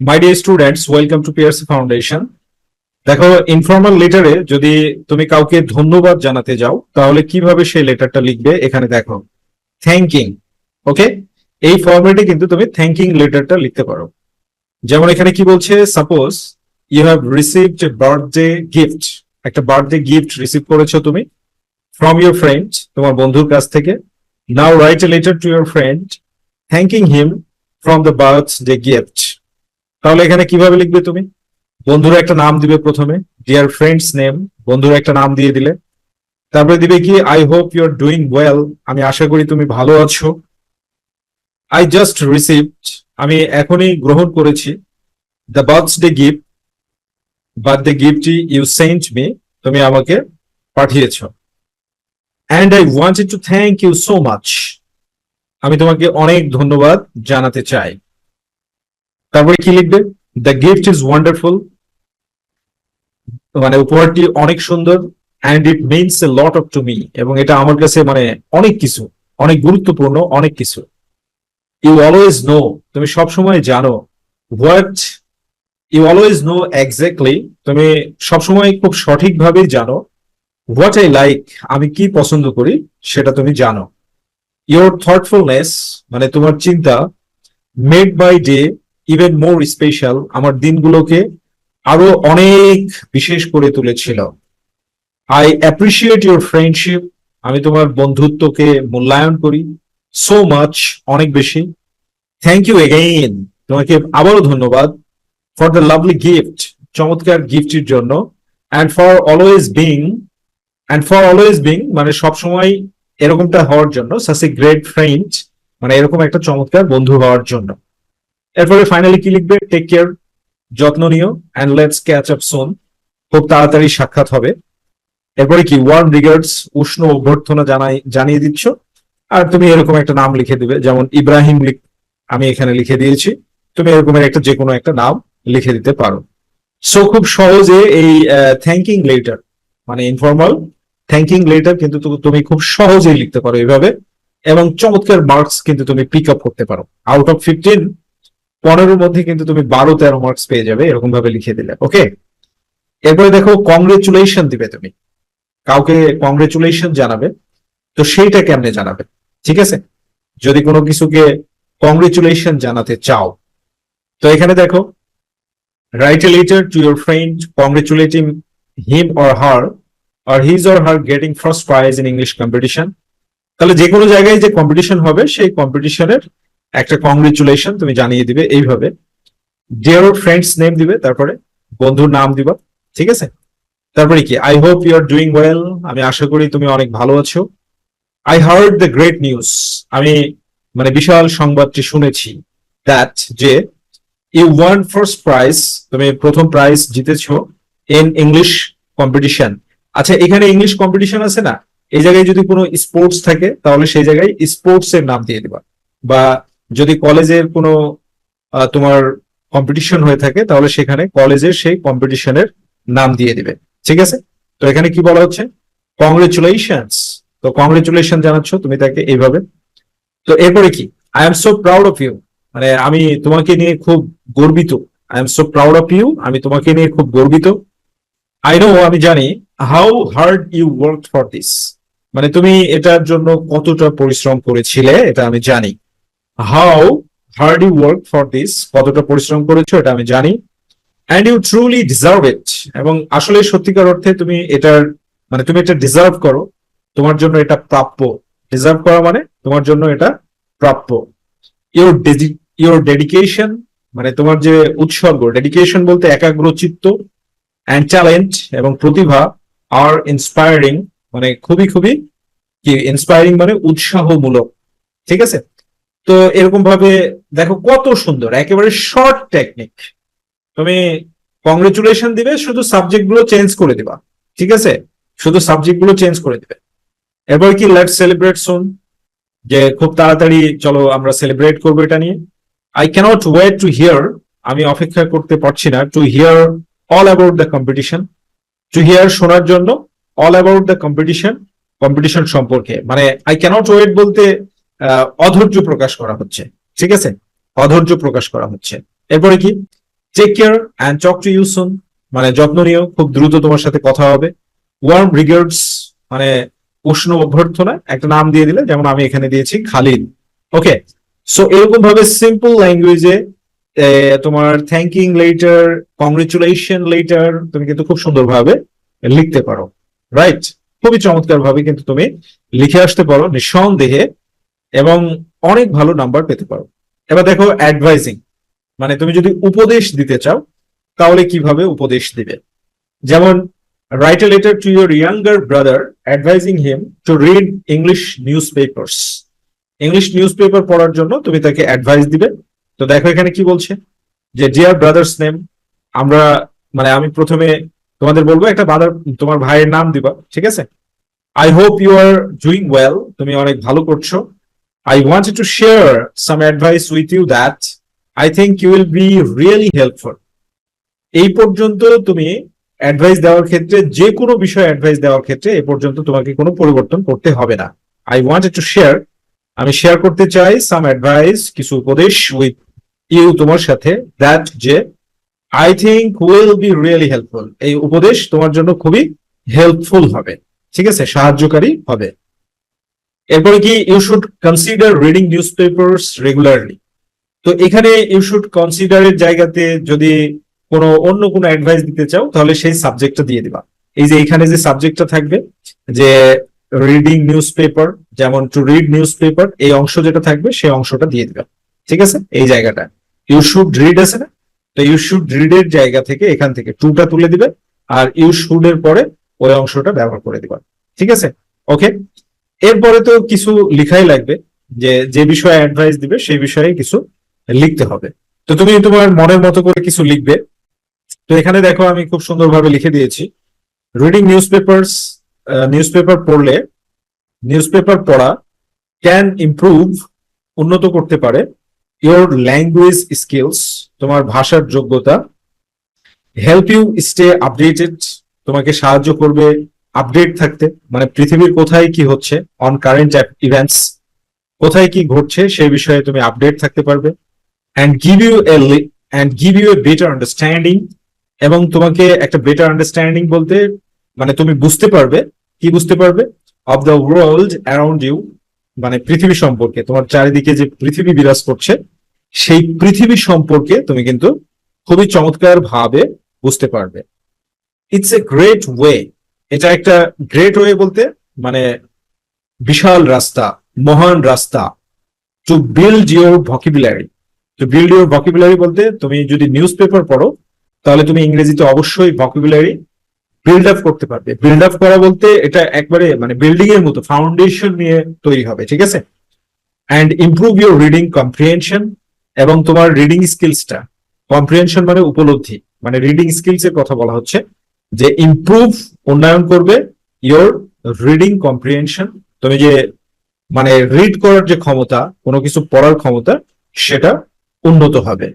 My dear students, welcome to পিয়ারসি foundation. দেখো, informal লেটারে যদি তুমি কাউকে ধন্যবাদ জানাতে যাও তাহলে কিভাবে সেই লেটারটা লিখবে এখানে দেখো। থ্যাঙ্কিং। ওকে, এই ফরম্যাটে কিন্তু তুমি থ্যাঙ্কিং লেটারটা লিখতে পারো। যেমন এখানে কি বলছে, suppose you have received a birthday gift. একটা বার্থডে গিফট রিসিভ করেছো তুমি ফ্রম ইউর ফ্রেন্ড, তোমার বন্ধুর কাছ থেকে। Now write a letter to your friend thanking him from the birthday gift. তাহলে এখানে কিভাবে লিখবে তুমি? বন্ধুর একটা নাম দিবে প্রথমে, ডিয়ার ফ্রেন্ডস নেম, বন্ধুর একটা নাম দিয়ে দিলে। তারপরে দিবে কি, I hope you are doing well, আমি আশা করি তুমি ভালো আছো। আই জাস্ট রিসিভড, আমি এখনই গ্রহণ করেছি, the birthday gift, birthday gift you sent me, তুমি আমাকে পাঠিয়েছো। And I wanted to thank you so much, আমি তোমাকে অনেক ধন্যবাদ জানাতে চাই। তারপরে কি লিখবে? দ্য গিফট ইজ ওয়ান্ডারফুল, মানে উপহারটি অনেক সুন্দর। And it means a lot of to me, এবং এটা আমার কাছে মানে অনেক কিছু, অনেক গুরুত্বপূর্ণ অনেক কিছু। ইউ অলওয়েজ নো, তুমি সবসময় জানো। What, you always know exactly, তুমি সবসময় খুব সঠিকভাবেই জানো। হোয়াট আই লাইক, আমি কি পছন্দ করি সেটা তুমি জানো। ইউর থটফুলনেস, মানে তোমার চিন্তা, made by day even more special, আমার দিনগুলোকে আরো অনেক বিশেষ করে তুলেছিল। আই অ্যাপ্রিসিয়েট ইউর ফ্রেন্ডশিপ, আমি তোমার বন্ধুত্বকে মূল্যায়ন করি। সো মাচ, অনেক বেশি। থ্যাংক ইউ এগেইন, তোমাকে আবারও ধন্যবাদ। ফর দ্য লাভলি গিফট, চমৎকার গিফটের জন্য। And for always being, and for always being মানে সবসময় এরকমটা হওয়ার জন্য। সাচ এ গ্রেট ফ্রেন্ড, মানে এরকম একটা চমৎকার বন্ধু হওয়ার জন্য। এরপরে ফাইনালি কি লিখবে? টেক কেয়ার, যত্ন নিও। অ্যান্ড লেটস ক্যাচ আপ সুন, খুব তাড়াতাড়ি সাক্ষাৎ হবে। এরপরে কি, ওয়ার্ম রিগার্ডস, উষ্ণ অভ্যর্থনা জানিয়ে দিচ্ছ। আর তুমি এরকম একটা নাম লিখে দিবে, যেমন ইব্রাহিম আমি এখানে লিখে দিয়েছি। তুমি এরকমের একটা যে কোনো একটা নাম লিখে দিতে পারো। সো খুব সহজে এই থ্যাঙ্কিং লেটার, মানে ইনফর্মাল থ্যাঙ্কিং লেটার কিন্তু তুমি খুব সহজেই লিখতে পারো এভাবে, এবং চমৎকার মার্কস কিন্তু তুমি পিক আপ করতে পারো। আউট অফ 15, 15-র মধ্যে কিন্তু তুমি 12-13 মার্কস পেয়ে যাবে এরকম ভাবে লিখে দিলে। ওকে, এরপরে দেখো, কংগ্রেচুলেশন দিবে তুমি, কাউকে কংগ্রেচুলেশন জানাবে। তো সেইটা কেমনে জানাবে? ঠিক আছে, যদি কোনো কিছুকে কংগ্রেচুলেশন জানাতে চাও, তো এখানে দেখো, right a letter to your friend কংগ্রেচুলেটিং him or her, or his or her getting first prize in English competition। তাহলে যে কোনো জায়গায় যে কম্পিটিশন হবে সেই কম্পিটিশনের একটা কংগ্রেচুলেশন তুমি জানিয়ে দিবে এইভাবে। ডিয়ার ফ্রেন্ডস নেম দিবে, তারপরে বন্ধুর নাম দিবা। ঠিক আছে, তারপরে কি, I hope you are doing well, আমি আশা করি তুমি অনেক ভালো আছো। I heard the great news, আমি মানে বিশাল সংবাদটি শুনেছি। দ্যাট, যে ইউ ওয়ান ফার্স্ট প্রাইজ, তুমি প্রথম প্রাইজ জিতেছো ইন ইংলিশ কম্পিটিশন। আচ্ছা, এখানে ইংলিশ কম্পিটিশন আছে না, এই জায়গায় যদি কোনো স্পোর্টস থাকে তাহলে সেই জায়গায় স্পোর্টস এর নাম দিয়ে দিবা। বা যদি কলেজের কোনো তোমার কম্পিটিশন হয়ে থাকে তাহলে সেখানে কলেজের সেই কম্পিটিশনের নাম দিয়ে দিবে। ঠিক আছে, তো এখানে কি বলা হচ্ছে? কংগ্রেচুলেশনস, তো কংগ্রেচুলেশন জানাচ্ছ তুমি তাকে এইভাবে। তো এরপরে কি, I am so proud of you, মানে আমি তোমাকে নিয়ে খুব গর্বিত। I am so proud of you, আমি তোমাকে নিয়ে খুব গর্বিত। আই নো, আমি জানি। How hard you work for this, মানে তুমি এটার জন্য কতটা পরিশ্রম করেছিলে এটা আমি জানি। How hard you work for this, কতটা পরিশ্রম করেছো এটা আমি জানি। And you truly deserve it, এবং আসলে সত্যিকার অর্থে তুমি এটার মানে তুমি এটা ডিজার্ভ করো, তোমার জন্য এটা প্রাপ্য। ডিজার্ভ করা মানে তোমার জন্য এটা প্রাপ্য। ইউর ইউর ডেডিকেশন, মানে তোমার যে উৎসর্গ, ডেডিকেশন বলতে একাগ্রচিত্ত। অ্যান্ড ট্যালেন্ট, এবং প্রতিভা। আর ইন্সপায়ারিং, মানে খুবই খুবই কি, ইন্সপায়ারিং মানে উৎসাহমূলক। ঠিক আছে, তো এরকম ভাবে দেখো কত সুন্দর, একেবারে শর্ট টেকনিক। তুমি কংগ্রেচুলেশন দিবে, শুধু সাবজেক্ট গুলো চেঞ্জ করে দিবা। ঠিক আছে, শুধু সাবজেক্ট গুলো চেঞ্জ করে দিবে। এরপর কি, লেটস সেলিব্রেট সুন, যে খুব তাড়াতাড়ি চলো আমরা সেলিব্রেট করবো এটা নিয়ে। I can't wait to hear, আমি অপেক্ষা করতে পারছি না। To hear all about the competition, to hear শোনার জন্য। All about the competition, competition সম্পর্কে, মানে আই ক্যানট ওয়েট বলতে অধৈর্য প্রকাশ করা হচ্ছে। ঠিক আছে, অধৈর্য প্রকাশ করা হচ্ছে। এরপরে কি, take care and talk to you soon, মানে যত্ন নিও, খুব দ্রুত তোমার সাথে কথা হবে। ওয়ার্ম রিগার্ডস, মানে উষ্ণ অভ্যর্থনা, একটা নাম দিয়ে দিলে, যেমন আমি এখানে দিয়েছি খালিদ। ওকে, সো এরকম ভাবে সিম্পল ল্যাঙ্গুয়েজে তোমার থ্যাঙ্কিং লেটার, কংগ্রেচুলেশন লেটার তুমি কিন্তু খুব সুন্দরভাবে লিখতে পারো, রাইট? খুবই চমৎকার ভাবে কিন্তু তুমি লিখে আসতে পারো নিঃসন্দেহে, এবং অনেক ভালো নাম্বার পেতে পারো। এবার দেখো অ্যাডভাইজিং, মানে তুমি যদি উপদেশ দিতে চাও তাহলে কিভাবে উপদেশ দিবে। যেমন right a letter to your younger brother advising him to read English news papers. English news paper পড়ার জন্য তুমি তাকে অ্যাডভাইস দিবে। তো দেখো এখানে কি বলছে, যে ডিয়ার ব্রাদার্স নেম, আমরা মানে আমি প্রথমে তোমাদের বলবো একটা তোমার ভাইয়ের নাম দিবা, ঠিক আছে? I hope you are doing well, তুমি অনেক ভালো করছো। I wanted to share some advice with you that I think you will be really helpful. এই পর্যন্ত তুমি অ্যাডভাইস দেওয়ার ক্ষেত্রে, যে কোনো বিষয়ে অ্যাডভাইস দেওয়ার ক্ষেত্রে এ পর্যন্ত তোমাকে কোনো পরিবর্তন করতে হবে না। I wanted to share, আমি শেয়ার করতে চাই, some advice, কিছু উপদেশ with you, তোমার সাথে, that যে I think will be really helpful, এই উপদেশ তোমার জন্য খুবই হেল্পফুল হবে, ঠিক আছে, সাহায্যকারী হবে। এরপরে কি, you should consider reading newspapers regularly. তো এখানে ইউ শুড কনসিডার এর জায়গাতে যদি অন্য কোনো অ্যাডভাইস দিতে চাও তাহলে সেই সাবজেক্টটা দিয়ে দিবা। এই যে এখানে যে সাবজেক্টটা থাকবে, যে রিডিং নিউজ পেপার, যেমন টু রিড নিউজ পেপার, এই অংশ যেটা থাকবে সেই অংশটা দিয়ে দিবা, ঠিক আছে? এই জায়গাটা ইউ শুড রিড আছে না, তো ইউ শুড রিড এর জায়গা থেকে এখান থেকে টুটা তুলে দিবে, আর ইউ শুড এর পরে ওই অংশটা ব্যবহার করে দিবা, ঠিক আছে? ওকে, এরপরে তো কিছু লিখাই লাগবে, যে যে বিষয়ে অ্যাডভাইস দিবে সেই বিষয়ে কিছু লিখতে হবে। তো তুমি তোমার মনের মতো করে কিছু লিখবে। তো এখানে দেখো আমি খুব সুন্দরভাবে লিখে দিয়েছি, reading news papers, news paper পড়লে, নিউজ পেপার পড়া ক্যান ইমপ্রুভ, উন্নত করতে পারে, ইওর ল্যাঙ্গুয়েজ স্কিলস, তোমার ভাষার যোগ্যতা, হেল্প ইউ স্টে আপডেটেড, তোমাকে সাহায্য করবে আপডেট থাকতে, মানে পৃথিবীর কোথায় কি হচ্ছে, অন কারেন্ট ইভেন্টস, কোথায় কি ঘটছে সেই বিষয়ে তুমি আপডেট থাকতে পারবে, and give you a better understanding, এবং তোমাকে একটা বেটার আন্ডারস্ট্যান্ডিং বলতে মানে তুমি বুঝতে পারবে, কি বুঝতে পারবে, of the world around you, মানে পৃথিবী সম্পর্কে, তোমার চারিদিকে যে পৃথিবী বিরাজ করছে সেই পৃথিবী সম্পর্কে তুমি কিন্তু খুবই চমৎকার ভাবে বুঝতে পারবে। ইটস এ গ্রেট ওয়ে, এটা একটা গ্রেট ওয়ে বলতে মানে বিশাল রাস্তা, মহান রাস্তা, to build your vocabulary. To build your vocabulary বলতে তুমি যদি নিউজ পেপার পড়ো তাহলে তুমি ইংরেজিতে অবশ্যই ভকিবুলারি বিল্ড আপ করতে পারবে। বিল্ড আপ করা বলতে এটা একবারে মানে বিল্ডিং এর মতো ফাউন্ডেশন নিয়ে তৈরি হবে, ঠিক আছে? And improve your reading comprehension, এবং তোমার রিডিং স্কিলসটা, কম্প্রিহেনশন মানে উপলব্ধি, মানে রিডিং স্কিলস এর কথা বলা হচ্ছে, যে ইমপ্রুভ, উন্নয়ন করবে, ইওর রিডিং কম্প্রিহেনশন, তুমি যে মানে রিড করার যে ক্ষমতা, কোনো কিছু পড়ার ক্ষমতা, সেটা উন্নত হবে।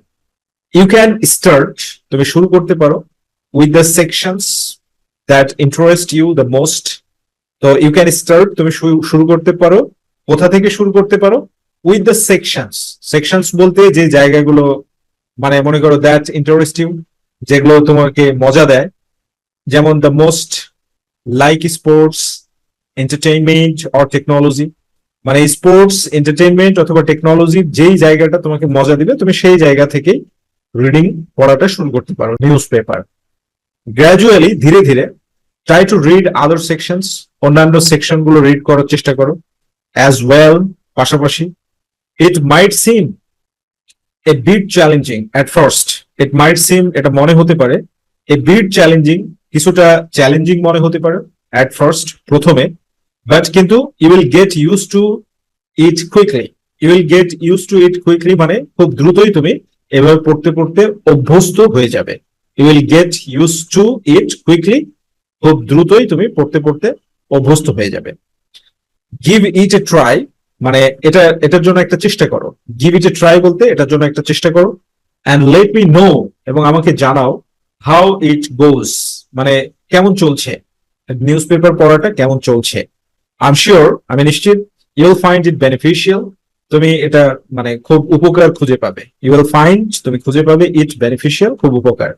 ইউ ক্যান স্টার্ট, তুমি শুরু করতে পারো, with the sections that interest you the most. তো ইউ ক্যান স্টার্ট, তুমি শুরু করতে পারো, কোথা থেকে শুরু করতে পারো, উইথ দ্য সেকশনস। সেকশনস বলতে যে জায়গাগুলো মানে মনে করো দ্যাট ইন্টারেস্ট ইউ, যেগুলো তোমাকে মজা দেয়, যেমন the most, like sports, entertainment or technology, মানে স্পোর্টস, এন্টারটেইনমেন্ট অথবা টেকনোলজি, যেই জায়গাটা তোমাকে মজা দিবে তুমি সেই জায়গা থেকেই রিডিং পড়াটা শুরু করতে পারো নিউজ পেপার। গ্র্যাজুয়ালি, ধীরে ধীরে, try to read other sections, অন্যান্য সেকশন গুলো রিড করার চেষ্টা করো, অ্যাজ ওয়েল, পাশাপাশি। It might seem a bit challenging at first, it might seem, এটা মনে হতে পারে, এ বিট চ্যালেঞ্জিং, কিছুটা চ্যালেঞ্জিং মনে হতে পারে, অ্যাট ফার্স্ট, প্রথমে, বাট কিন্তু you will get used to it quickly, you will get used to it quickly, মানে খুব দ্রুতই তুমি এভাবে পড়তে পড়তে অভ্যস্ত হয়ে যাবে। You will get used to it quickly, খুব দ্রুতই তুমি পড়তে পড়তে অভ্যস্ত হয়ে যাবে। গিভ ইট এ ট্রাই, মানে এটার জন্য একটা চেষ্টা করো। গিভ ইট এ ট্রাই বলতে এটার জন্য একটা চেষ্টা করো, অ্যান্ড লেট মি নো, এবং আমাকে জানাও, হাউ ইট গোজ, মানে কেমন চলছে, নিউজ পেপার পড়াটা কেমন চলছে। আই এম শিওর, আমি নিশ্চিত, ইউল ফাইন্ড ইট বেনিফিশিয়াল, তুমি এটা মানে খুব উপকার খুঁজে পাবে, ইউ উইল ফাইন্ড, তুমি খুঁজে পাবে ইট বেনিফিশিয়াল, খুব উপকার।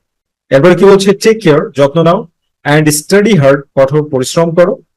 এরপরে কি বলছে, টেক কেয়ার, যত্ন নাও, অ্যান্ড স্টাডি হার্ড, কঠোর পরিশ্রম করো,